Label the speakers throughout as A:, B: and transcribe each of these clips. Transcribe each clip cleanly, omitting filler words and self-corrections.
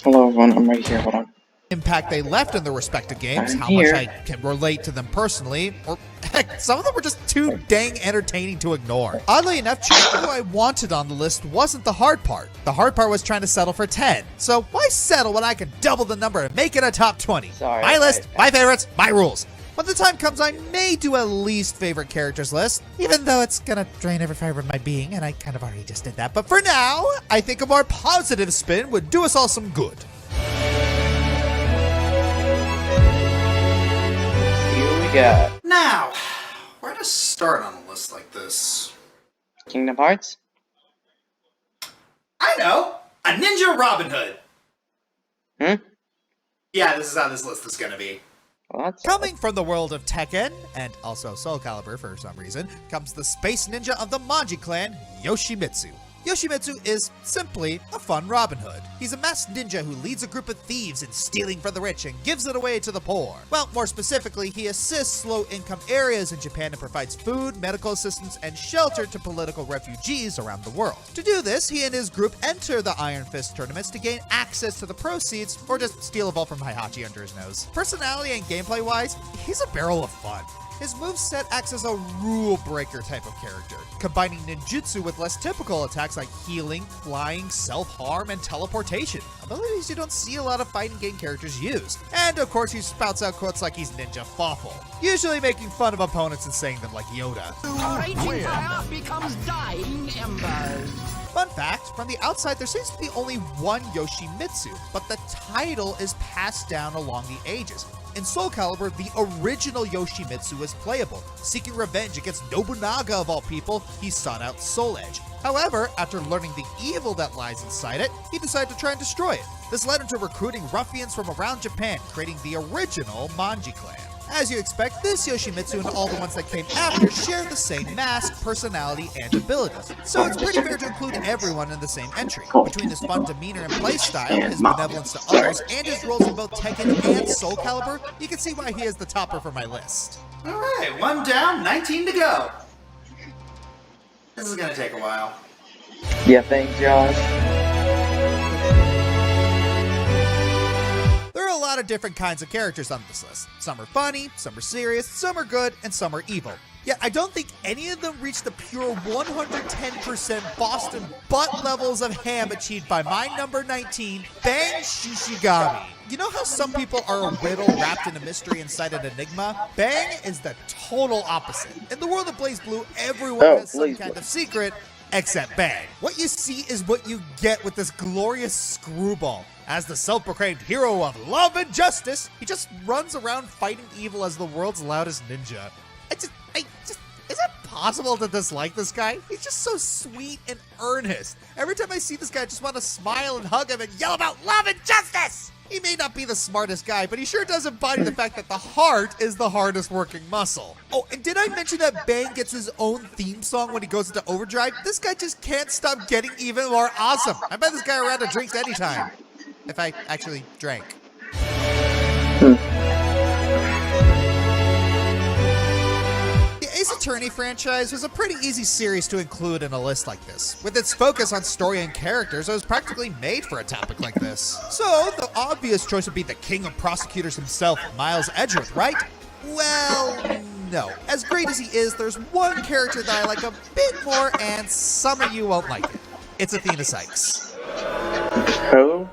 A: Hello everyone, I'm right here, hold on.
B: Impact they left in their respective games,
A: I'm
B: how
A: here.
B: much I can relate to them personally, or heck, some of them were just too dang entertaining to ignore. Oddly enough, choosing who I wanted on the list wasn't the hard part. The hard part was trying to settle for 10. So why settle when I can double the number and make it a top 20?
A: Sorry,
B: My list, my favorites, my rules. When the time comes, I may do a least favorite characters list, even though it's gonna drain every fiber of my being, and I kind of already just did that. But for now, I think a more positive spin would do us all some good.
A: Got
B: Now, where to start on a list like this?
A: Kingdom Hearts?
B: I know! A Ninja Robin Hood! Yeah, this is how this list is gonna be.
A: Well, that's
B: Coming from the world of Tekken, and also Soul Calibur for some reason, comes the space ninja of the Manji clan, Yoshimitsu. Yoshimitsu is simply a fun Robin Hood. He's a masked ninja who leads a group of thieves in stealing from the rich and gives it away to the poor. Well, more specifically, he assists low-income areas in Japan and provides food, medical assistance, and shelter to political refugees around the world. To do this, he and his group enter the Iron Fist tournaments to gain access to the proceeds, or just steal a vault from Heihachi under his nose. Personality and gameplay-wise, he's a barrel of fun. His moveset acts as a rule breaker type of character, combining ninjutsu with less typical attacks like healing, flying, self-harm, and teleportation, abilities you don't see a lot of fighting game characters use. And of course he spouts out quotes like he's Ninja Fawful, usually making fun of opponents and saying them like Yoda.
C: Raging fire becomes dying embers.
B: Fun fact, from the outside there seems to be only one Yoshimitsu, but the title is passed down along the ages. In Soul Calibur, the original Yoshimitsu is playable. Seeking revenge against Nobunaga of all people, he sought out Soul Edge. However, after learning the evil that lies inside it, he decided to try and destroy it. This led him to recruiting ruffians from around Japan, creating the original Manji clan. As you expect, this Yoshimitsu and all the ones that came after share the same mask, personality, and abilities. So it's pretty fair to include everyone in the same entry. Between his fun demeanor and playstyle, his benevolence to others, and his roles in both Tekken and Soul Calibur, you can see why he is the topper for my list. Alright, 1 down, 19 to go. This is gonna take a while.
A: Yeah, thanks, Josh.
B: There are a lot of different kinds of characters on this list. Some are funny, some are serious, some are good, and some are evil. Yet I don't think any of them reach the pure 110% Boston butt levels of ham achieved by my number 19, Bang Shishigami. You know how some people are a riddle wrapped in a mystery inside an enigma? Bang is the total opposite. In the world of BlazBlue, everyone has some kind of secret, except Bang. What you see is what you get with this glorious screwball. As the self-proclaimed hero of love and justice, he just runs around fighting evil as the world's loudest ninja. Is it possible to dislike this guy? He's just so sweet and earnest. Every time I see this guy, I just want to smile and hug him and yell about love and justice! He may not be the smartest guy, but he sure does embody the fact that the heart is the hardest working muscle. Oh, and did I mention that Bang gets his own theme song when he goes into overdrive? This guy just can't stop getting even more awesome. I bet this guy around to drinks anytime. If I actually drank. The Ace Attorney franchise was a pretty easy series to include in a list like this. With its focus on story and characters, it was practically made for a topic like this. So, the obvious choice would be the king of prosecutors himself, Miles Edgeworth, right? Well, no. As great as he is, there's one character that I like a bit more, and some of you won't like it. It's Athena Sykes.
A: Who?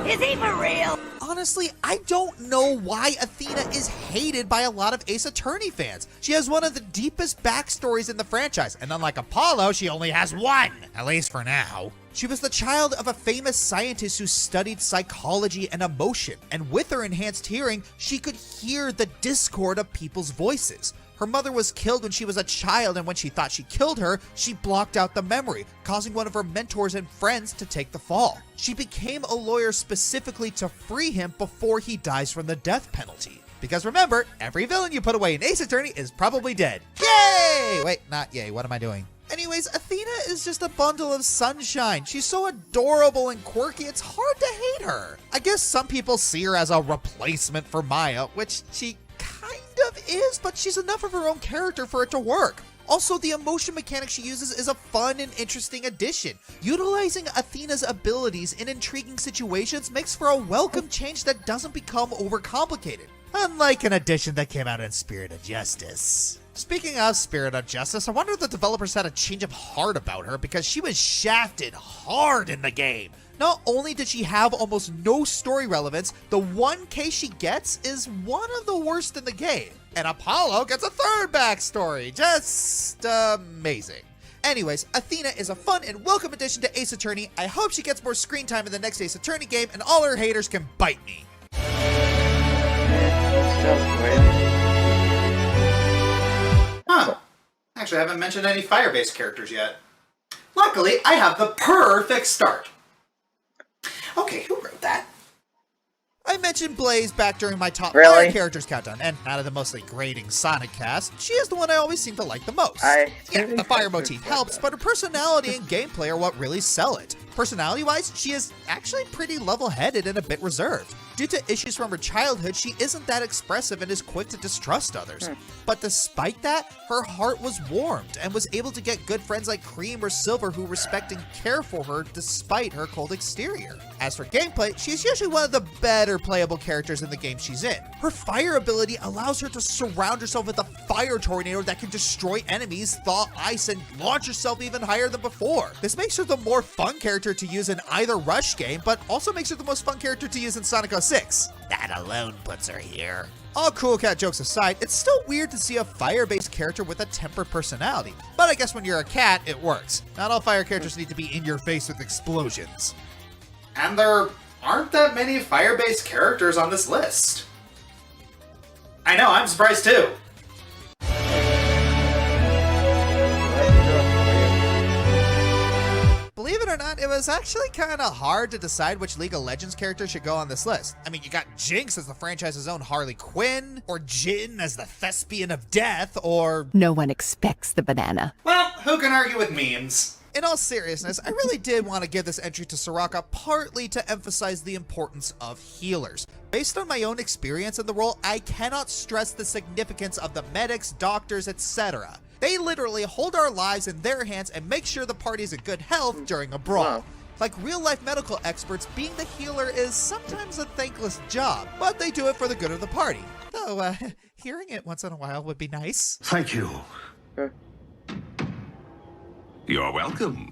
C: Is he for real?
B: Honestly, I don't know why Athena is hated by a lot of Ace Attorney fans. She has one of the deepest backstories in the franchise, and unlike Apollo, she only has one, at least for now. She was the child of a famous scientist who studied psychology and emotion, and with her enhanced hearing, she could hear the discord of people's voices. Her mother was killed when she was a child, and when she thought she killed her, she blocked out the memory, causing one of her mentors and friends to take the fall. She became a lawyer specifically to free him before he dies from the death penalty. Because remember, every villain you put away in Ace Attorney is probably dead. Yay! Wait, not yay, what am I doing? Anyways, Athena is just a bundle of sunshine. She's so adorable and quirky, it's hard to hate her. I guess some people see her as a replacement for Maya, which she kind of is, but she's enough of her own character for it to work. Also, the emotion mechanic she uses is a fun and interesting addition. Utilizing Athena's abilities in intriguing situations makes for a welcome change that doesn't become overcomplicated. Unlike an addition that came out in Spirit of Justice. Speaking of Spirit of Justice, I wonder if the developers had a change of heart about her because she was shafted hard in the game. Not only did she have almost no story relevance, the one case she gets is one of the worst in the game. And Apollo gets a third backstory. Just amazing. Anyways, Athena is a fun and welcome addition to Ace Attorney. I hope she gets more screen time in the next Ace Attorney game and all her haters can bite me.
D: Huh. Actually, I haven't mentioned any fire-based characters yet. Luckily, I have the perfect start. Okay, who wrote that?
B: I mentioned Blaze back during my top
A: Really?
B: 5 characters countdown, and out of the mostly grating Sonic cast, she is the one I always seem to like the most. Yeah, the fire motif helps, but her personality and gameplay are what really sell it. Personality-wise, she is actually pretty level-headed and a bit reserved. Due to issues from her childhood, she isn't that expressive and is quick to distrust others. But despite that, her heart was warmed and was able to get good friends like Cream or Silver who respect and care for her despite her cold exterior. As for gameplay, she is usually one of the better playable characters in the game she's in. Her fire ability allows her to surround herself with a fire tornado that can destroy enemies, thaw ice, and launch herself even higher than before. This makes her the more fun character to use in either Rush game, but also makes her the most fun character to use in Sonic 06. That alone puts her here. All cool cat jokes aside, it's still weird to see a fire-based character with a tempered personality, but I guess when you're a cat, it works. Not all fire characters need to be in your face with explosions.
D: And there aren't that many fire-based characters on this list. I know, I'm surprised too.
B: Believe it or not, it was actually kind of hard to decide which League of Legends character should go on this list. I mean, you got Jinx as the franchise's own Harley Quinn, or Jin as the Thespian of Death, or...
E: No one expects the banana.
D: Well, who can argue with memes?
B: In all seriousness, I really did want to give this entry to Soraka partly to emphasize the importance of healers. Based on my own experience in the role, I cannot stress the significance of the medics, doctors, etc. They literally hold our lives in their hands and make sure the party's in good health during a brawl. Like real-life medical experts, being the healer is sometimes a thankless job, but they do it for the good of the party. Though, hearing it once in a while would be nice.
F: Thank you. You're welcome.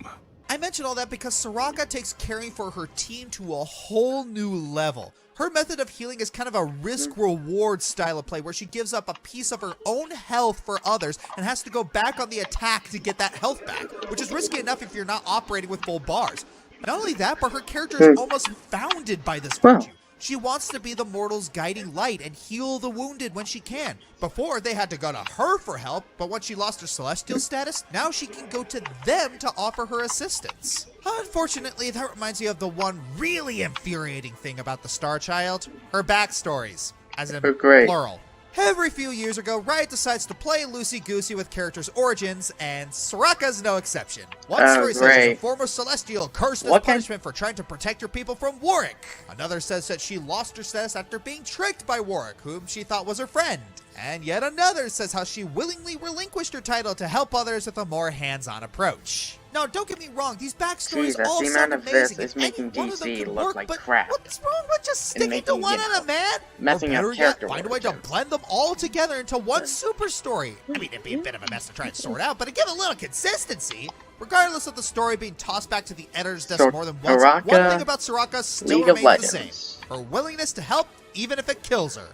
B: I mention all that because Soraka takes caring for her team to a whole new level. Her method of healing is kind of a risk-reward style of play where she gives up a piece of her own health for others and has to go back on the attack to get that health back, which is risky enough if you're not operating with full bars. Not only that, but her character is almost founded by this virtue. She wants to be the mortal's guiding light and heal the wounded when she can. Before, they had to go to her for help, but once she lost her celestial status, now she can go to them to offer her assistance. Unfortunately, that reminds me of the one really infuriating thing about the Star Child. Her backstories, as in plural. Every few years ago, Riot decides to play loosey-goosey with characters' origins, and Soraka's no exception. One story says she's a former Celestial cursed as punishment for trying to protect her people from Warwick. Another says that she lost her status after being tricked by Warwick, whom she thought was her friend. And yet another says how she willingly relinquished her title to help others with a more hands-on approach. Now, don't get me wrong, these backstories all sound amazing, and any one of them could work, but what's wrong with just sticking to one at a man?
A: Messing
B: or better
A: up
B: yet,
A: character
B: find a way to blend them all together into one super story. I mean, it'd be a bit of a mess to try and sort out, but to give a little consistency. Regardless of the story being tossed back to the editor's desk more than once, one thing about Soraka still remains the same. Her willingness to help, even if it kills her.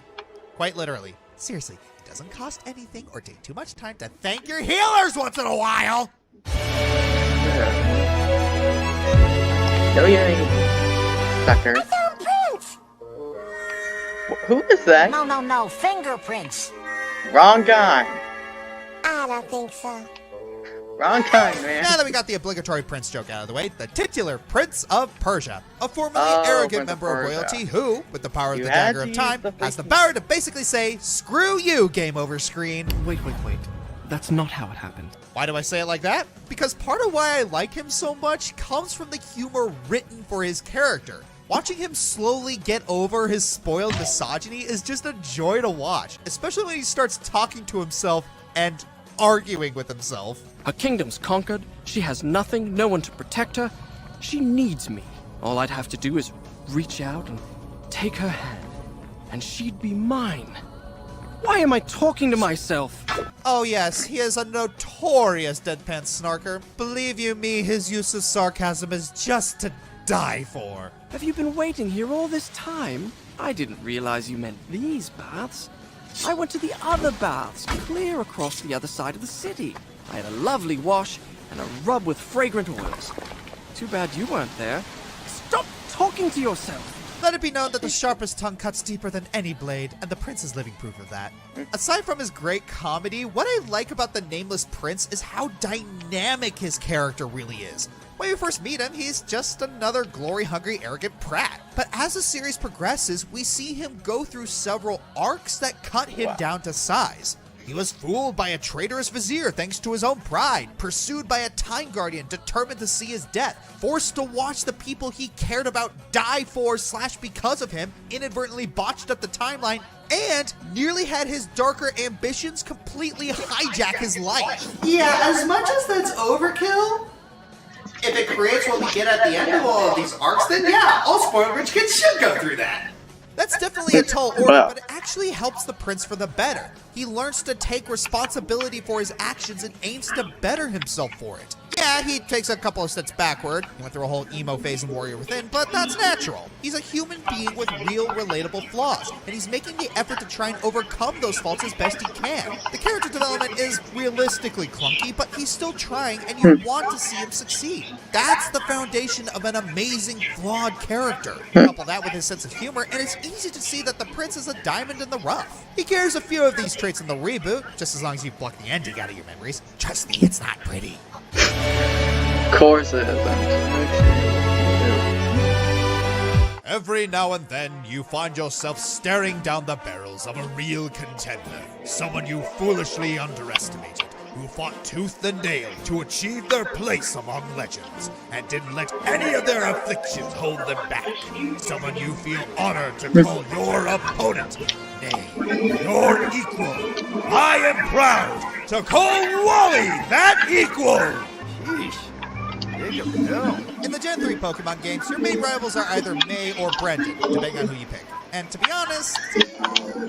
B: Quite literally. Seriously, it doesn't cost anything or take too much time to thank your healers once in a while.
A: No yelling, Doctor.
G: I found prints!
A: Who is that?
G: No, fingerprints.
A: Wrong guy.
G: I don't think so.
A: Wrong guy, man.
B: Now that we got the obligatory prince joke out of the way, the titular Prince of Persia, a formerly arrogant member of royalty who, with the power of the Dagger of Time, has the power to basically say, "Screw you, game over screen."
H: Wait. That's not how it happened.
B: Why do I say it like that? Because part of why I like him so much comes from the humor written for his character. Watching him slowly get over his spoiled misogyny is just a joy to watch, especially when he starts talking to himself and arguing with himself.
H: Her kingdom's conquered, she has nothing, no one to protect her. She needs me. All I'd have to do is reach out and take her hand, and she'd be mine. Why am I talking to myself?
B: Oh yes, he is a notorious deadpan snarker. Believe you me, his use of sarcasm is just to die for.
H: Have you been waiting here all this time? I didn't realize you meant these baths. I went to the other baths, clear across the other side of the city. I had a lovely wash and a rub with fragrant oils. Too bad you weren't there. Stop talking to yourself!
B: Let it be known that the sharpest tongue cuts deeper than any blade, and the prince is living proof of that. Aside from his great comedy, what I like about the Nameless Prince is how dynamic his character really is. When we first meet him, he's just another glory-hungry, arrogant prat. But as the series progresses, we see him go through several arcs that cut him down to size. He was fooled by a traitorous vizier thanks to his own pride, pursued by a time guardian determined to see his death, forced to watch the people he cared about die for / because of him, inadvertently botched up the timeline, and nearly had his darker ambitions completely hijack his life.
D: Yeah, as much as that's overkill, if it creates what we get at the end of all of these arcs, then yeah, all spoiled rich kids should go through that.
B: That's definitely a tall order, but it actually helps the prince for the better. He learns to take responsibility for his actions and aims to better himself for it. Yeah, he takes a couple of steps backward. He went through a whole emo phase in Warrior Within, but that's natural. He's a human being with real, relatable flaws, and he's making the effort to try and overcome those faults as best he can. The character development is realistically clunky, but he's still trying, and you want to see him succeed. That's the foundation of an amazing, flawed character. Couple that with his sense of humor, and it's easy to see that the prince is a diamond in the rough. He carries a few of these traits in the reboot, just as long as you block the ending out of your memories. Trust me, it's not pretty.
A: Of course it isn't.
B: Every now and then, you find yourself staring down the barrels of a real contender. Someone you foolishly underestimated, who fought tooth and nail to achieve their place among legends, and didn't let any of their afflictions hold them back. Someone you feel honored to call your opponent. Nay, your equal. I am proud to call Wally that equal! In the Gen 3 Pokemon games, your main rivals are either May or Brendan, depending on who you pick. And to be honest, the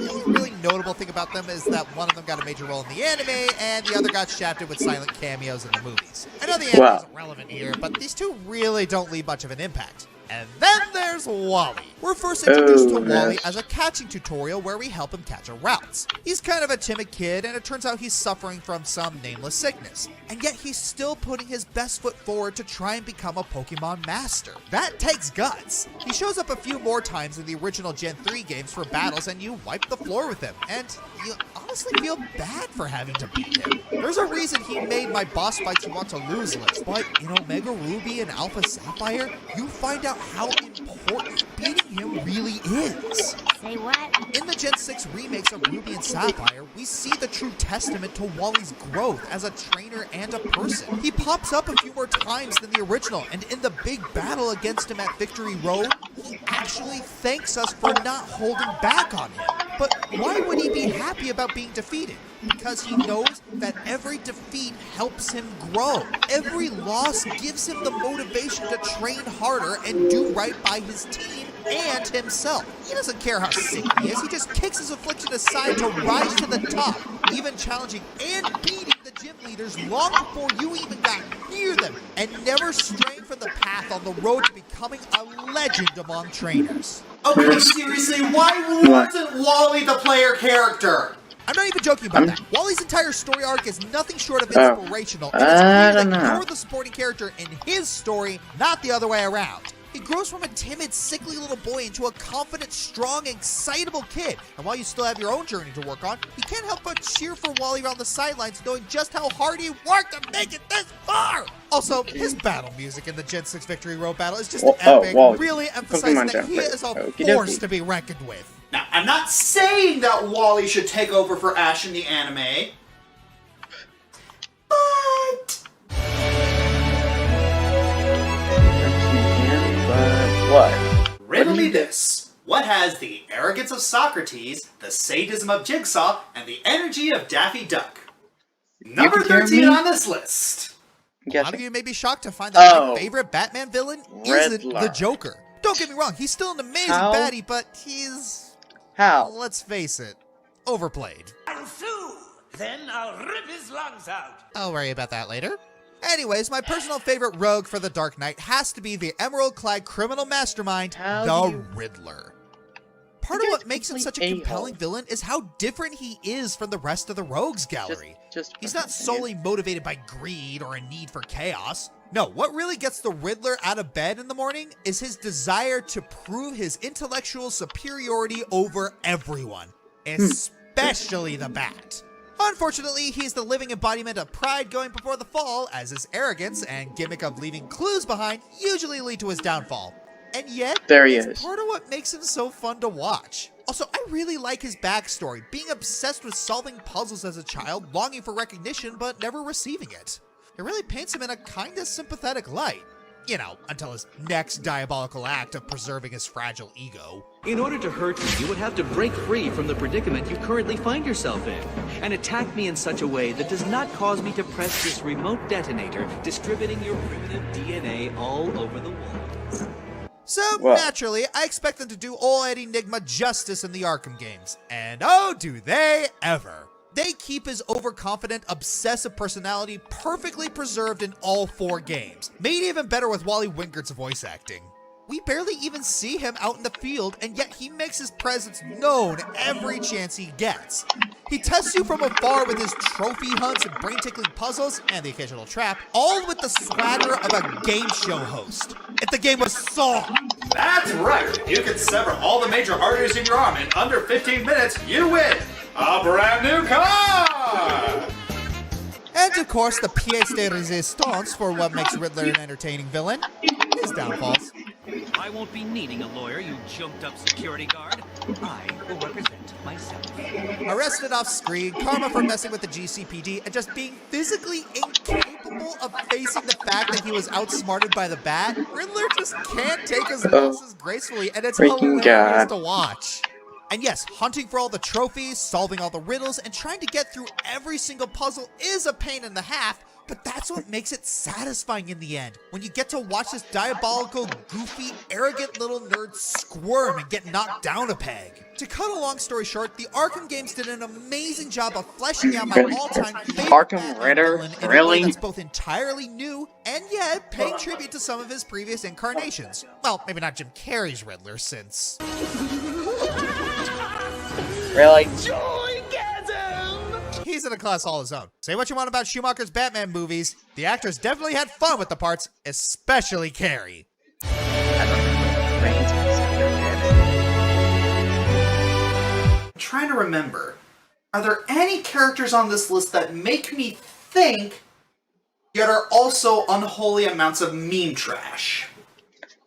B: only really notable thing about them is that one of them got a major role in the anime, and the other got shafted with silent cameos in the movies. I know the anime isn't relevant here, but these two really don't leave much of an impact. And then there's Wally. We're first introduced to Wally as a catching tutorial where we help him catch a routes. He's kind of a timid kid, and it turns out he's suffering from some nameless sickness. And yet he's still putting his best foot forward to try and become a Pokemon master. That takes guts. He shows up a few more times in the original Gen 3 games for battles, and you wipe the floor with him. And you honestly feel bad for having to beat him. There's a reason he made my boss fights you want to lose list, but in Omega Ruby and Alpha Sapphire, you find out how important beating him really is.
G: Say what?
B: In the Gen 6 remakes of Ruby and Sapphire, we see the true testament to Wally's growth as a trainer and a person. He pops up a few more times than the original, and in the big battle against him at Victory Road, he actually thanks us for not holding back on him. But why would he be happy about being defeated? Because he knows that every defeat helps him grow. Every loss gives him the motivation to train harder and do right by his team and himself. He doesn't care how sick he is, he just kicks his affliction aside to rise to the top, even challenging and beating the gym leaders long before you even got near them, and never straying from the path on the road to becoming a legend among trainers.
D: Okay, seriously, why wasn't Wally the player character?
B: I'm not even joking about that. Wally's entire story arc is nothing short of inspirational, and it's clear that you're the supporting character in his story, not the other way around. He grows from a timid, sickly little boy into a confident, strong, excitable kid. And while you still have your own journey to work on, you can't help but cheer for Wally around the sidelines, knowing just how hard he worked to make it this far. Also, his battle music in the Gen 6 Victory Road battle is just epic, really emphasizing that he is a force to be reckoned with.
D: Now, I'm not saying that Wally should take over for Ash in the anime, but...
A: What?
D: Riddle me this. What has the arrogance of Socrates, the sadism of Jigsaw, and the energy of Daffy Duck? Number
A: can hear
D: 13
A: me?
D: on this list.
B: A lot of you may be shocked to find that my
A: Oh.
B: favorite Batman villain isn't
A: Riddler.
B: the Joker. Don't get me wrong, he's still an amazing
A: How?
B: baddie, but he's,
A: How?
B: let's face it, overplayed.
C: And Sue! Then I'll rip his lungs out.
B: I'll worry about that later. Anyways, my personal favorite rogue for the Dark Knight has to be the Emerald-clad criminal mastermind,
A: How
B: the
A: do you-
B: Riddler. Part
A: You
B: of
A: guys
B: what makes him
A: complete
B: such a
A: a-hole.
B: compelling villain is how different he is from the rest of the rogues gallery.
A: Just
B: He's not solely motivated by greed or a need for chaos. No, what really gets the Riddler out of bed in the morning is his desire to prove his intellectual superiority over everyone, especially the Bat. Unfortunately, he's the living embodiment of pride going before the fall, as his arrogance and gimmick of leaving clues behind usually lead to his downfall. And yet,
A: There he
B: it's
A: is.
B: part of what makes him so fun to watch. Also, I really like his backstory, being obsessed with solving puzzles as a child, longing for recognition but never receiving it. It really paints him in a kinda sympathetic light. You know, until his next diabolical act of preserving his fragile ego.
I: In order to hurt me, you would have to break free from the predicament you currently find yourself in, and attack me in such a way that does not cause me to press this remote detonator, distributing your primitive DNA all over the world.
B: So,
A: Well-
B: naturally, I expect them to do old Enigma justice in the Arkham games. And oh, do they ever. They keep his overconfident, obsessive personality perfectly preserved in all 4 games. Made even better with Wally Wingert's voice acting. We barely even see him out in the field, and yet he makes his presence known every chance he gets. He tests you from afar with his trophy hunts and brain-tickling puzzles, and the occasional trap, all with the swagger of a game show host. If the game was Saw!
D: That's right. If you can sever all the major arteries in your arm in under 15 minutes, you win a brand new car!
B: And of course, the pièce de résistance for what makes Riddler an entertaining villain, his downfalls.
I: I won't be needing a lawyer, you jumped-up security guard. I will represent myself.
B: Arrested off screen, karma for messing with the GCPD, and just being physically incapable of facing the fact that he was outsmarted by the Bat, Riddler just can't take his losses gracefully, and it's
A: Freaking
B: hilarious
A: God.
B: to watch. And yes, hunting for all the trophies, solving all the riddles, and trying to get through every single puzzle is a pain in the half, but that's what makes it satisfying in the end, when you get to watch this diabolical, goofy, arrogant little nerd squirm and get knocked down a peg. To cut a long story short, the Arkham games did an amazing job of fleshing out my
A: Really?
B: all-time favorite
A: Arkham
B: Batman
A: Riddler?
B: villain in a
A: Really?
B: way that's both entirely new and yet paying tribute to some of his previous incarnations. Well, maybe not Jim Carrey's Riddler, since...
A: Really?
B: He's in a class all his own. Say what you want about Schumacher's Batman movies, the actors definitely had fun with the parts, especially Carrey.
D: I'm trying to remember. Are there any characters on this list that make me think, yet are also unholy amounts of meme trash?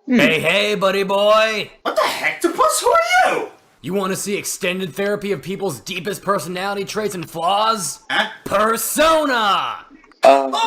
J: Hey, hey, buddy boy!
D: What the heck, Topus? Who are you?
J: You want to see extended therapy of people's deepest personality traits and flaws?
D: Huh?
J: Persona!
D: Oh man,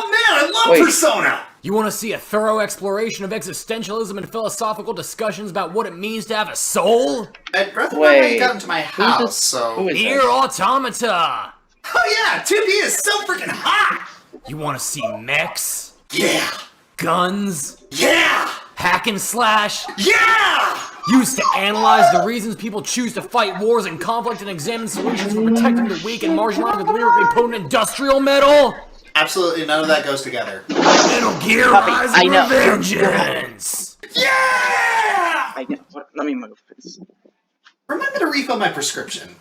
D: I love
A: Wait.
D: Persona!
J: You want to see a thorough exploration of existentialism and philosophical discussions about what it means to have a soul?
D: I'd rather not how you
A: Wait.
D: got into my
A: Who
D: house, so...
A: is
J: Nier
A: that?
J: Automata!
D: Oh yeah, 2D is so freaking hot!
J: You want to see mechs?
D: Yeah!
J: Guns?
D: Yeah!
J: Hack and slash?
D: Yeah!
J: Used to analyze the reasons people choose to fight wars and conflict and examine solutions for protecting the weak and marginalized with lyrically potent industrial metal?
D: Absolutely none of that goes together.
J: Metal Gear
A: Puppy,
J: Rise
A: I know.
J: Revengeance!
D: Yeah!
A: I know. Let me move this.
D: Remember to refill my prescription.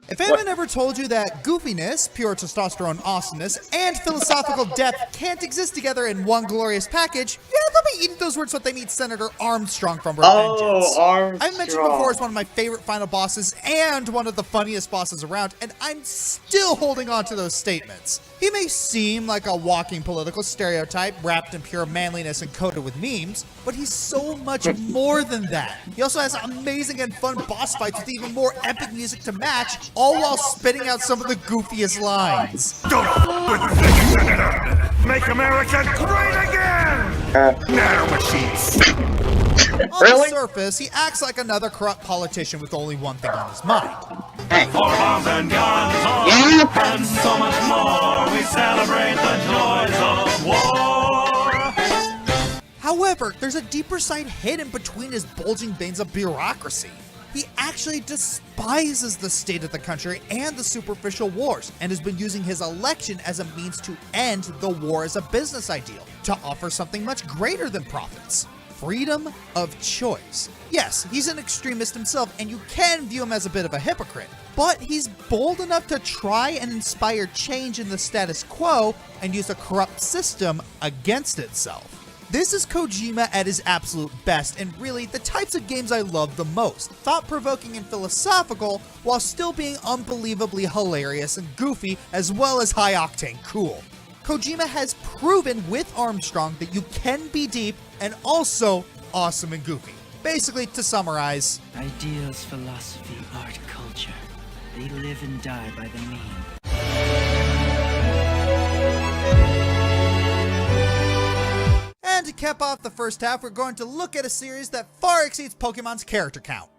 B: If anyone ever told you that goofiness, pure testosterone awesomeness, and philosophical depth can't exist together in one glorious package, yeah, they'll be eating those words what they need Senator Armstrong from Revengeance.
A: Oh, Armstrong.
B: I've mentioned before it's one of my favorite final bosses and one of the funniest bosses around, and I'm still holding on to those statements. He may seem like a walking political stereotype wrapped in pure manliness and coated with memes, but he's so much more than that. He also has amazing and fun boss fights with even more epic music to match, all while spitting out some of the goofiest lines.
K: Don't f with the Senator! Make America great again! Nanomachines!
B: On the surface, he acts like another corrupt politician with only one thing on his mind.
A: Hey.
K: For bombs and guns,
A: Yeah.
K: and so much more, we celebrate the joys of war.
B: However, there's a deeper side hidden between his bulging veins of bureaucracy. He actually despises the state of the country and the superficial wars, and has been using his election as a means to end the war as a business ideal, to offer something much greater than profits. Freedom of choice. Yes, he's an extremist himself, and you can view him as a bit of a hypocrite, but he's bold enough to try and inspire change in the status quo and use a corrupt system against itself. This is Kojima at his absolute best, and really the types of games I love the most. Thought-provoking and philosophical, while still being unbelievably hilarious and goofy, as well as high-octane cool. Kojima has proven with Armstrong that you can be deep and also awesome and goofy. Basically, to summarize,
C: Ideals, philosophy, art, culture. They live and die by the mean.
B: and to cap off the first half, we're going to look at a series that far exceeds Pokemon's character count.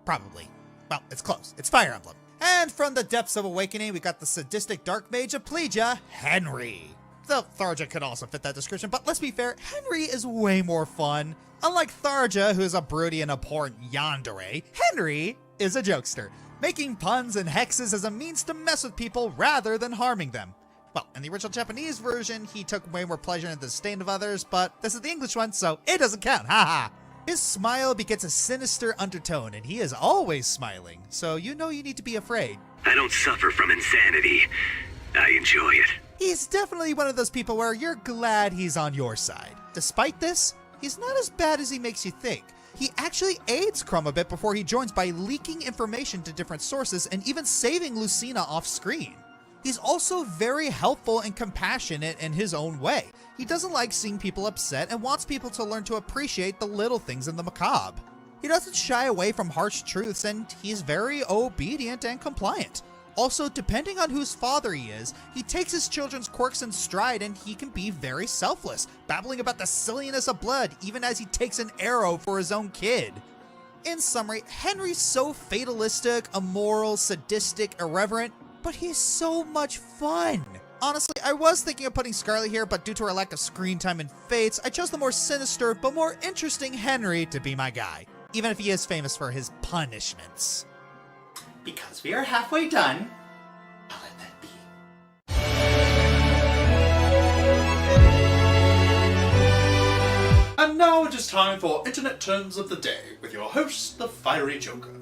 B: Probably. Well, it's close. It's Fire Emblem. And from the depths of Awakening, we got the sadistic dark mage of Plegia, Henry. Though Tharja could also fit that description, but let's be fair, Henry is way more fun. Unlike Tharja, who's a broody and abhorrent yandere, Henry is a jokester, making puns and hexes as a means to mess with people rather than harming them. Well, in the original Japanese version, he took way more pleasure in the disdain of others, but this is the English one, so it doesn't count, haha. His smile begets a sinister undertone, and he is always smiling, so you know you need to be afraid.
F: I don't suffer from insanity. I enjoy it.
B: He's definitely one of those people where you're glad he's on your side. Despite this, he's not as bad as he makes you think. He actually aids Crumb a bit before he joins by leaking information to different sources and even saving Lucina off screen. He's also very helpful and compassionate in his own way. He doesn't like seeing people upset and wants people to learn to appreciate the little things in the macabre. He doesn't shy away from harsh truths, and he's very obedient and compliant. Also, depending on whose father he is, he takes his children's quirks in stride, and he can be very selfless, babbling about the silliness of blood even as he takes an arrow for his own kid. In summary, Henry's so fatalistic, immoral, sadistic, irreverent, but he's so much fun. Honestly, I was thinking of putting Scarlet here, but due to her lack of screen time and fates, I chose the more sinister but more interesting Henry to be my guy, even if he is famous for his punishments.
D: Because we are halfway done, I'll let that be. And now it is time for Internet Terms of the Day with your host, the Fiery Joker.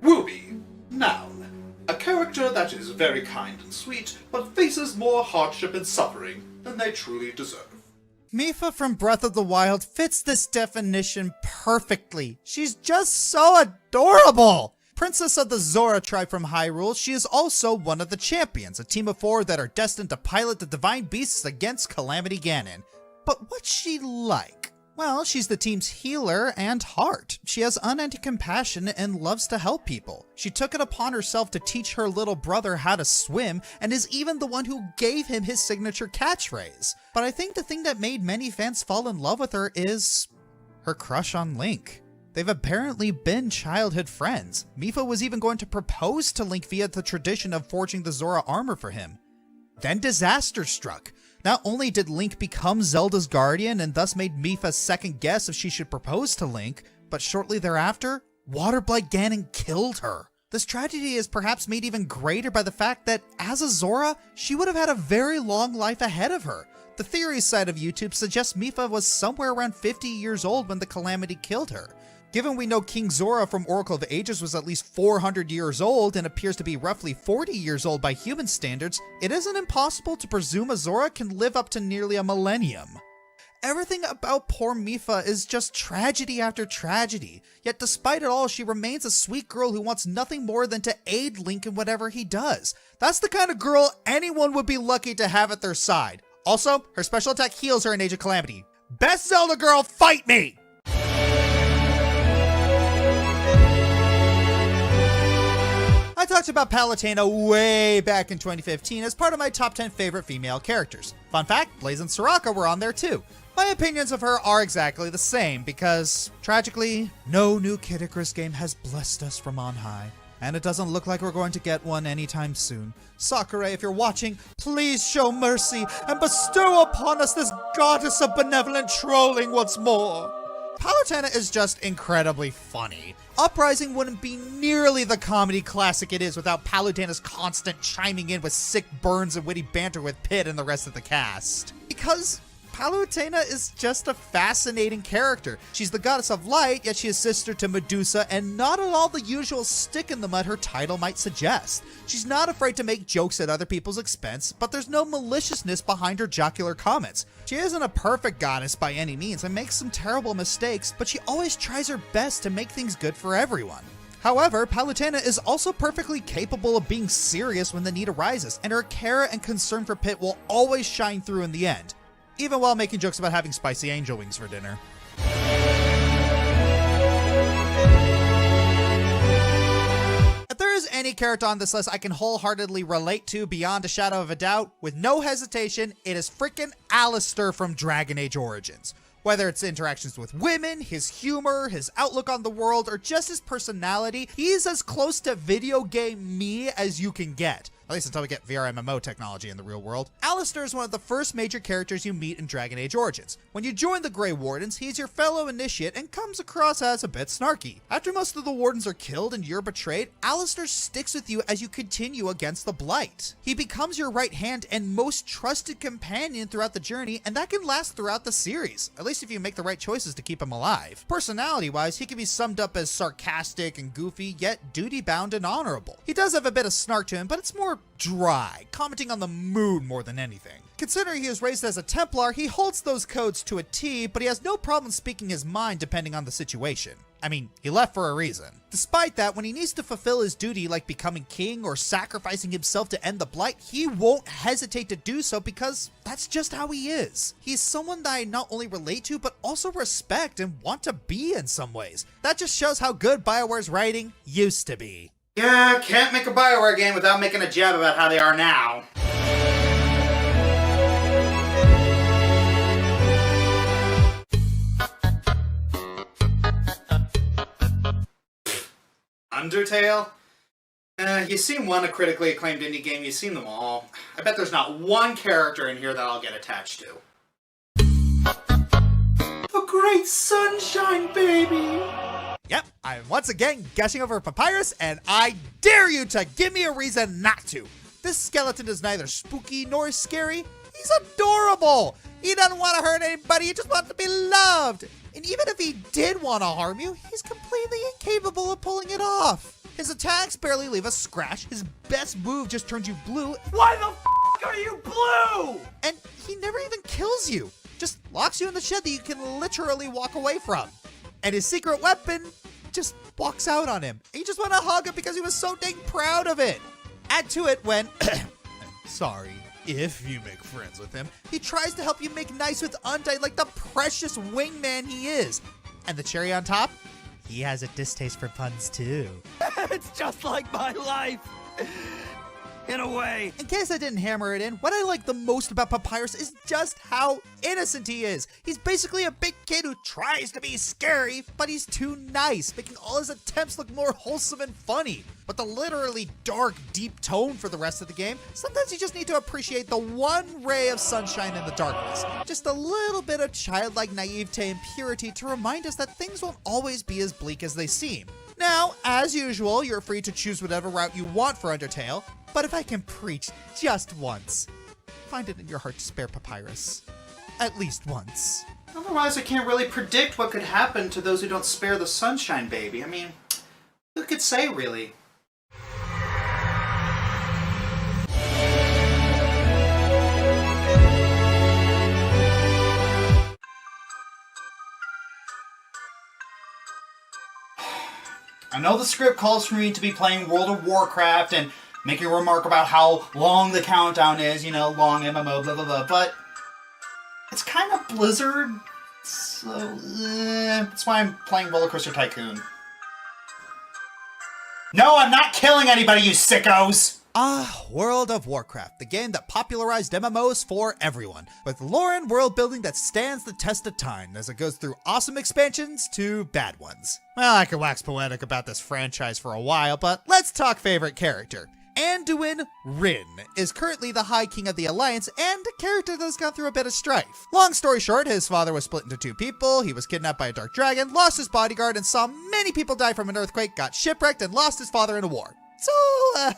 D: Wooby, noun. A character that is very kind and sweet, but faces more hardship and suffering than they truly deserve.
B: Mipha from Breath of the Wild fits this definition perfectly. She's just so adorable! Princess of the Zora tribe from Hyrule, she is also one of the champions, a team of 4 that are destined to pilot the divine beasts against Calamity Ganon. But what's she like? Well, she's the team's healer and heart. She has unending compassion and loves to help people. She took it upon herself to teach her little brother how to swim, and is even the one who gave him his signature catchphrase. But I think the thing that made many fans fall in love with her is her crush on Link. They've apparently been childhood friends. Mipha was even going to propose to Link via the tradition of forging the Zora armor for him. Then disaster struck. Not only did Link become Zelda's guardian and thus made Mipha second guess if she should propose to Link, but shortly thereafter, Waterblight Ganon killed her. This tragedy is perhaps made even greater by the fact that as a Zora, she would have had a very long life ahead of her. The theories side of YouTube suggests Mipha was somewhere around 50 years old when the Calamity killed her. Given we know King Zora from Oracle of Ages was at least 400 years old and appears to be roughly 40 years old by human standards, it isn't impossible to presume a Zora can live up to nearly a millennium. Everything about poor Mipha is just tragedy after tragedy, yet despite it all, she remains a sweet girl who wants nothing more than to aid Link in whatever he does. That's the kind of girl anyone would be lucky to have at their side. Also, her special attack heals her in Age of Calamity. Best Zelda girl, fight me! I talked about Palutena way back in 2015 as part of my top 10 favorite female characters. Fun fact, Blaze and Soraka were on there too. My opinions of her are exactly the same because, tragically, no new Kid Icarus game has blessed us from on high. And it doesn't look like we're going to get one anytime soon. Sakura, if you're watching, please show mercy and bestow upon us this goddess of benevolent trolling once more. Palutena is just incredibly funny. Uprising wouldn't be nearly the comedy classic it is without Palutena's constant chiming in with sick burns and witty banter with Pit and the rest of the cast. Because Palutena is just a fascinating character. She's the goddess of light, yet she is sister to Medusa, and not at all the usual stick in the mud her title might suggest. She's not afraid to make jokes at other people's expense, but there's no maliciousness behind her jocular comments. She isn't a perfect goddess by any means and makes some terrible mistakes, but she always tries her best to make things good for everyone. However, Palutena is also perfectly capable of being serious when the need arises, and her care and concern for Pit will always shine through in the end, even while making jokes about having spicy angel wings for dinner. If there is any character on this list I can wholeheartedly relate to beyond a shadow of a doubt, with no hesitation, it is frickin' Alistar from Dragon Age Origins. Whether it's interactions with women, his humor, his outlook on the world, or just his personality, he's as close to video game me as you can get. At least until we get VR MMO technology in the real world. Alistar is one of the first major characters you meet in Dragon Age Origins. When you join the Grey Wardens, he's your fellow initiate and comes across as a bit snarky. After most of the Wardens are killed and you're betrayed, Alistar sticks with you as you continue against the Blight. He becomes your right hand and most trusted companion throughout the journey, and that can last throughout the series, at least if you make the right choices to keep him alive. Personality-wise, he can be summed up as sarcastic and goofy, yet duty-bound and honorable. He does have a bit of snark to him, but it's more dry, commenting on the mood more than anything. Considering he was raised as a Templar, he holds those codes to a T, but he has no problem speaking his mind depending on the situation. I mean, he left for a reason. Despite that, when he needs to fulfill his duty like becoming king or sacrificing himself to end the Blight, he won't hesitate to do so because that's just how he is. He's someone that I not only relate to, but also respect and want to be in some ways. That just shows how good BioWare's writing used to be.
A: Yeah, can't make a BioWare game without making a jab about how they are now. Undertale? You've seen one a critically acclaimed indie game, you've seen them all. I bet there's not one character in here that I'll get attached to. A great sunshine, baby!
B: Yep, I'm once again gushing over Papyrus, and I dare you to give me a reason not to. This skeleton is neither spooky nor scary. He's adorable. He doesn't want to hurt anybody, he just wants to be loved. And even if he did want to harm you, he's completely incapable of pulling it off. His attacks barely leave a scratch, his best move just turns you blue.
J: Why the f*** are you blue?
B: And he never even kills you, just locks you in the shed that you can literally walk away from. And his secret weapon just walks out on him. And you just want to hug him because he was so dang proud of it. Add to it when, sorry, if you make friends with him, he tries to help you make nice with Undyne like the precious wingman he is. And the cherry on top, he has a distaste for puns too.
J: It's just like my life. In a way.
B: In case I didn't hammer it in, what I like the most about Papyrus is just how innocent he is. He's basically a big kid who tries to be scary, but he's too nice, making all his attempts look more wholesome and funny. But the literally dark, deep tone for the rest of the game, sometimes you just need to appreciate the one ray of sunshine in the darkness. Just a little bit of childlike naivete and purity to remind us that things won't always be as bleak as they seem. Now, as usual, you're free to choose whatever route you want for Undertale, but if I can preach just once, find it in your heart to spare Papyrus. At least once.
A: Otherwise, I can't really predict what could happen to those who don't spare the sunshine, baby. I mean, who could say, really? I know the script calls for me to be playing World of Warcraft and making a remark about how long the countdown is, you know, long MMO, blah, blah, blah, but it's kind of Blizzard, so that's why I'm playing Roller Coaster Tycoon. No, I'm not killing anybody, you sickos!
B: World of Warcraft, the game that popularized MMOs for everyone, with lore and world building that stands the test of time as it goes through awesome expansions to bad ones. Well, I could wax poetic about this franchise for a while, but let's talk favorite character. Anduin Rin is currently the High King of the Alliance and a character that's gone through a bit of strife. Long story short, his father was split into two people, he was kidnapped by a dark dragon, lost his bodyguard, and saw many people die from an earthquake, got shipwrecked, and lost his father in a war. So,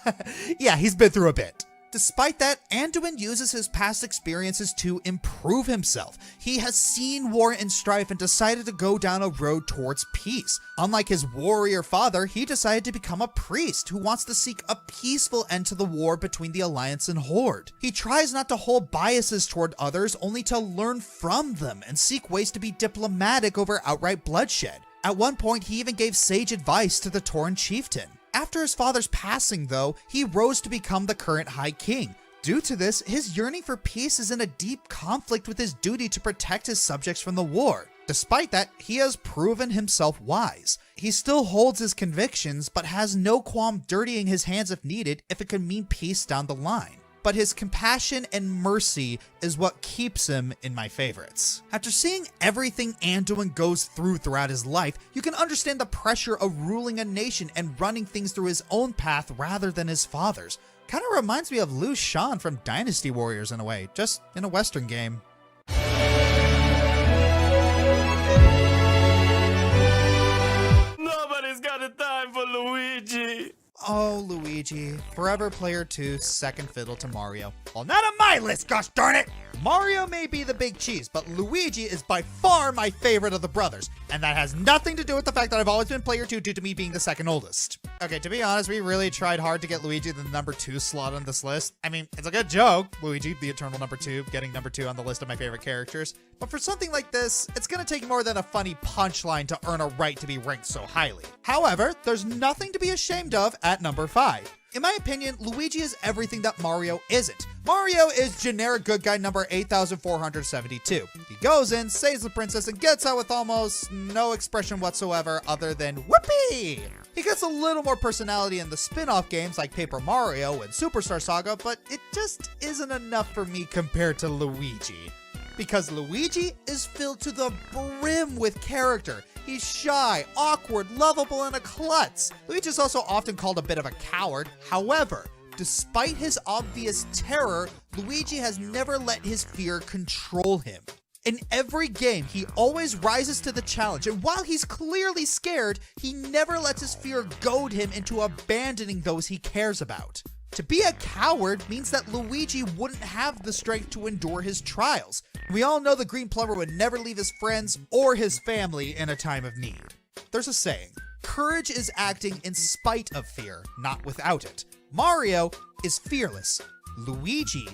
B: yeah, he's been through a bit. Despite that, Anduin uses his past experiences to improve himself. He has seen war and strife and decided to go down a road towards peace. Unlike his warrior father, he decided to become a priest who wants to seek a peaceful end to the war between the Alliance and Horde. He tries not to hold biases toward others, only to learn from them and seek ways to be diplomatic over outright bloodshed. At one point, he even gave sage advice to the Tauren chieftain. After his father's passing, though, he rose to become the current High King. Due to this, his yearning for peace is in a deep conflict with his duty to protect his subjects from the war. Despite that, he has proven himself wise. He still holds his convictions, but has no qualm dirtying his hands if needed if it could mean peace down the line. But his compassion and mercy is what keeps him in my favorites. After seeing everything Anduin goes through throughout his life, you can understand the pressure of ruling a nation and running things through his own path rather than his father's. Kinda reminds me of Liu Shan from Dynasty Warriors in a way, just in a Western game.
L: Nobody's got a time for Luigi.
B: Oh, Luigi, forever player 2, second fiddle to Mario. Well, not on my list, gosh darn it! Mario may be the big cheese, but Luigi is by far my favorite of the brothers, and that has nothing to do with the fact that I've always been player 2 due to me being the second oldest. Okay, to be honest, we really tried hard to get Luigi the number 2 slot on this list. I mean, it's a good joke, Luigi, the eternal number 2, getting number 2 on the list of my favorite characters, but for something like this, it's gonna take more than a funny punchline to earn a right to be ranked so highly. However, there's nothing to be ashamed of at number 5. In my opinion, Luigi is everything that Mario isn't. Mario is generic good guy number 8472. He goes in, saves the princess, and gets out with almost no expression whatsoever other than whoopee! He gets a little more personality in the spin-off games like Paper Mario and Superstar Saga, but it just isn't enough for me compared to Luigi. Because Luigi is filled to the brim with character. He's shy, awkward, lovable, and a klutz. Luigi is also often called a bit of a coward. However, despite his obvious terror, Luigi has never let his fear control him. In every game, he always rises to the challenge, and while he's clearly scared, he never lets his fear goad him into abandoning those he cares about. To be a coward means that Luigi wouldn't have the strength to endure his trials. We all know the Green Plumber would never leave his friends or his family in a time of need. There's a saying, courage is acting in spite of fear, not without it. Mario is fearless. Luigi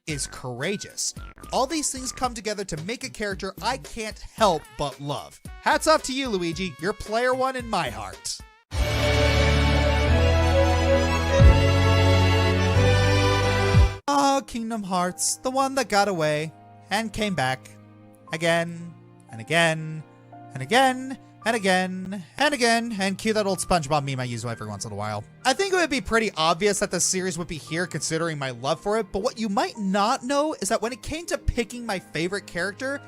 B: is courageous. All these things come together to make a character I can't help but love. Hats off to you, Luigi. You're player 1 in my heart. Oh, Kingdom Hearts, the one that got away and came back again and again and again and again and again, and cue that old SpongeBob meme I use every once in a while. I think it would be pretty obvious that the series would be here considering my love for it, but what you might not know is that when it came to picking my favorite character,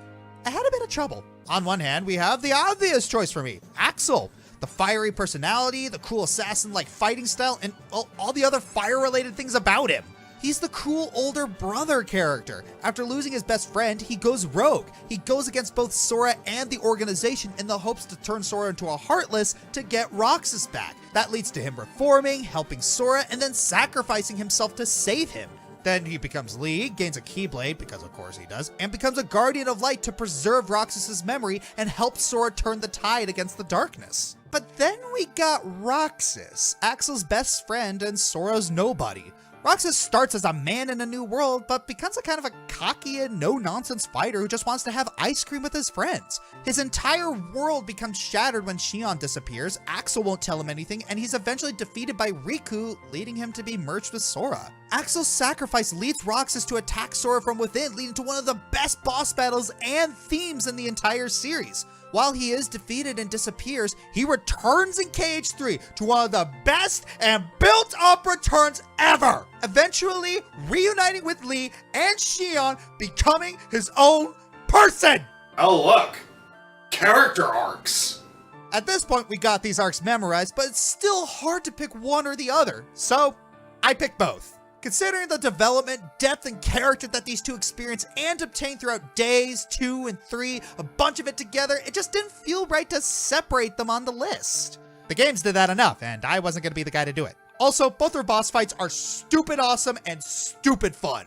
B: I had a bit of trouble. On one hand, we have the obvious choice for me, Axel. The fiery personality, the cool assassin-like fighting style, and all the other fire-related things about him. He's the cool older brother character. After losing his best friend, he goes rogue. He goes against both Sora and the organization in the hopes to turn Sora into a Heartless to get Roxas back. That leads to him reforming, helping Sora, and then sacrificing himself to save him. Then he becomes League, gains a Keyblade, because of course he does, and becomes a Guardian of Light to preserve Roxas's memory and help Sora turn the tide against the darkness. But then we got Roxas, Axel's best friend and Sora's nobody. Roxas starts as a man in a new world, but becomes a kind of a cocky and no-nonsense fighter who just wants to have ice cream with his friends. His entire world becomes shattered when Xion disappears, Axel won't tell him anything, and he's eventually defeated by Riku, leading him to be merged with Sora. Axel's sacrifice leads Roxas to attack Sora from within, leading to one of the best boss battles and themes in the entire series. While he is defeated and disappears, he returns in KH3 to one of the best and built-up returns ever, eventually reuniting with Lee and Xion, becoming his own person!
A: Oh look, character arcs.
B: At this point, we got these arcs memorized, but it's still hard to pick one or the other, so I picked both. Considering the development, depth, and character that these two experience and obtain throughout days 2 and 3, a bunch of it together, it just didn't feel right to separate them on the list. The games did that enough, and I wasn't going to be the guy to do it. Also, both their boss fights are stupid awesome and stupid fun.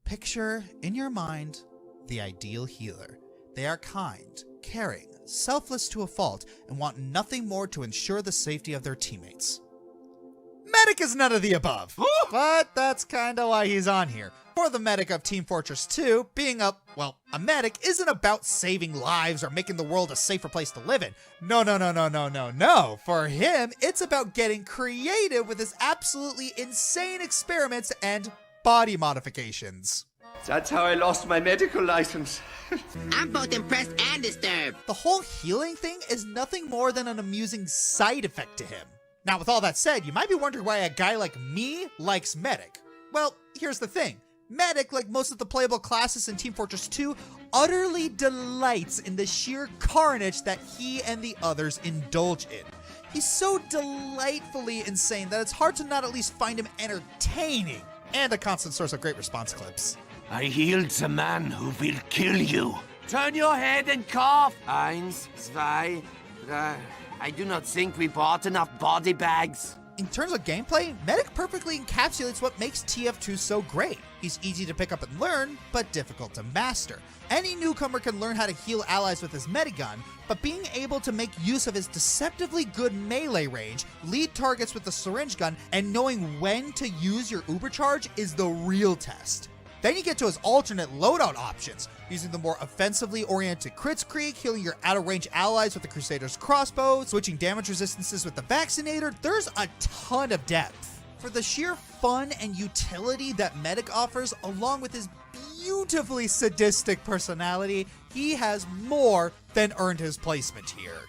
B: Picture in your mind the ideal healer. They are kind, caring, selfless to a fault, and want nothing more to ensure the safety of their teammates. Medic is none of the above, but that's kinda why he's on here. For the medic of Team Fortress 2, being a medic isn't about saving lives or making the world a safer place to live in. No. For him, it's about getting creative with his absolutely insane experiments and body modifications.
H: That's how I lost my medical license.
M: I'm both impressed and disturbed.
B: The whole healing thing is nothing more than an amusing side effect to him. Now, with all that said, you might be wondering why a guy like me likes Medic. Well, here's the thing. Medic, like most of the playable classes in Team Fortress 2, utterly delights in the sheer carnage that he and the others indulge in. He's so delightfully insane that it's hard to not at least find him entertaining, and a constant source of great response clips.
K: I healed the man who will kill you.
N: Turn your head and cough. 1, 2, 3. I do not think we bought enough body bags.
B: In terms of gameplay, Medic perfectly encapsulates what makes TF2 so great. He's easy to pick up and learn, but difficult to master. Any newcomer can learn how to heal allies with his medigun, but being able to make use of his deceptively good melee range, lead targets with the syringe gun, and knowing when to use your uber charge is the real test. Then you get to his alternate loadout options, using the more offensively oriented Kritzkrieg, healing your out-of-range allies with the Crusader's crossbow, switching damage resistances with the Vaccinator. There's a ton of depth. For the sheer fun and utility that Medic offers, along with his beautifully sadistic personality, he has more than earned his placement here.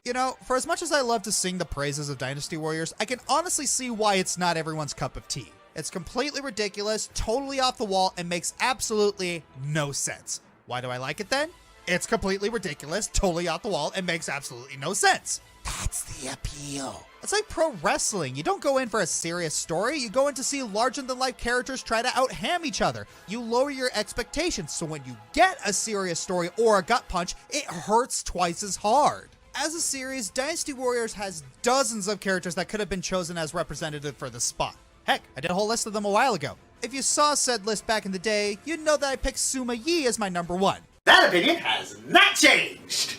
B: You know, for as much as I love to sing the praises of Dynasty Warriors, I can honestly see why it's not everyone's cup of tea. It's completely ridiculous, totally off the wall, and makes absolutely no sense. Why do I like it then? It's completely ridiculous, totally off the wall, and makes absolutely no sense. That's the appeal. It's like pro wrestling. You don't go in for a serious story, you go in to see larger-than-life characters try to out-ham each other. You lower your expectations, so when you get a serious story or a gut punch, it hurts twice as hard. As a series, Dynasty Warriors has dozens of characters that could have been chosen as representative for the spot. Heck, I did a whole list of them a while ago. If you saw said list back in the day, you'd know that I picked Suma Yi as my number 1.
A: That opinion has not changed!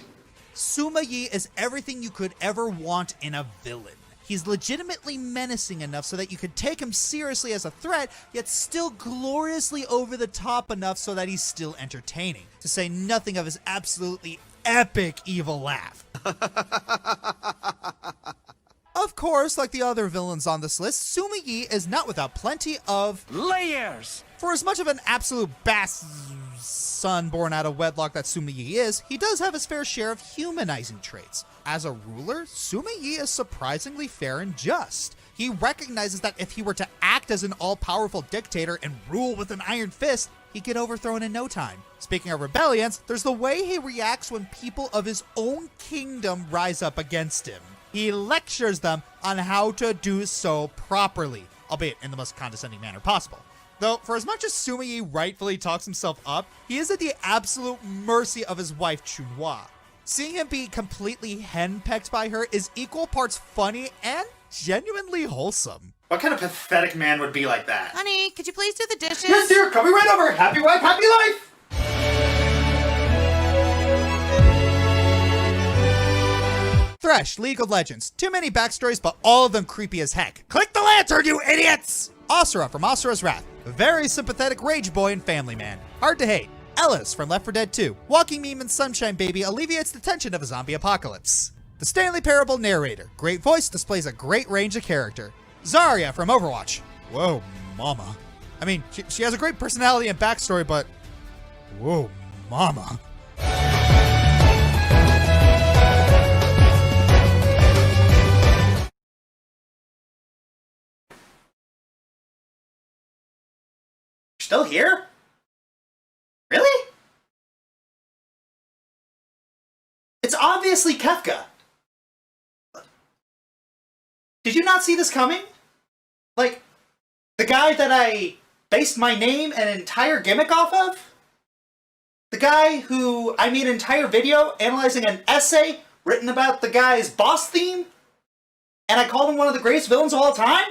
B: Suma Yi is everything you could ever want in a villain. He's legitimately menacing enough so that you could take him seriously as a threat, yet still gloriously over the top enough so that he's still entertaining. To say nothing of his absolutely epic evil laugh. Of course, like the other villains on this list, Suma Yi is not without plenty of layers. For as much of an absolute son born out of wedlock that Suma Yi is, he does have his fair share of humanizing traits. As a ruler, Suma Yi is surprisingly fair and just. He recognizes that if he were to act as an all-powerful dictator and rule with an iron fist, he'd get overthrown in no time. Speaking of rebellions, there's the way he reacts when people of his own kingdom rise up against him. He lectures them on how to do so properly, albeit in the most condescending manner possible. Though, for as much as Suma Yi rightfully talks himself up, he is at the absolute mercy of his wife Chunhua. Seeing him be completely henpecked by her is equal parts funny and genuinely wholesome.
A: What kind of pathetic man would be like that?
O: Honey, could you please do the dishes?
A: Yes, dear, coming right over. Happy wife, happy life!
B: Thresh, League of Legends. Too many backstories, but all of them creepy as heck. Click the lantern, you idiots! Asura from Asura's Wrath. Very sympathetic rage boy and family man. Hard to hate. Ellis from Left 4 Dead 2. Walking meme and sunshine baby alleviates the tension of a zombie apocalypse. The Stanley Parable narrator. Great voice, displays a great range of character. Zarya from Overwatch. Whoa, mama. I mean, she has a great personality and backstory, but... Whoa, mama.
A: Still here? Really? It's obviously Kefka. Did you not see this coming? Like, the guy that I based my name and entire gimmick off of? The guy who I made an entire video analyzing an essay written about the guy's boss theme? And I called him one of the greatest villains of all time?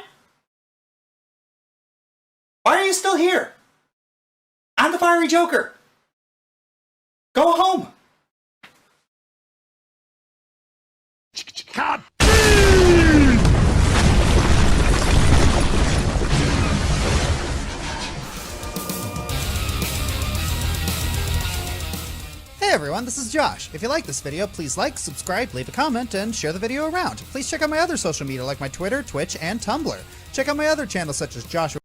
A: Why are you still here? I'm the Fiery Joker. Go home.
B: Hey everyone, this is Josh. If you like this video, please like, subscribe, leave a comment, and share the video around. Please check out my other social media like my Twitter, Twitch, and Tumblr. Check out my other channels such as Josh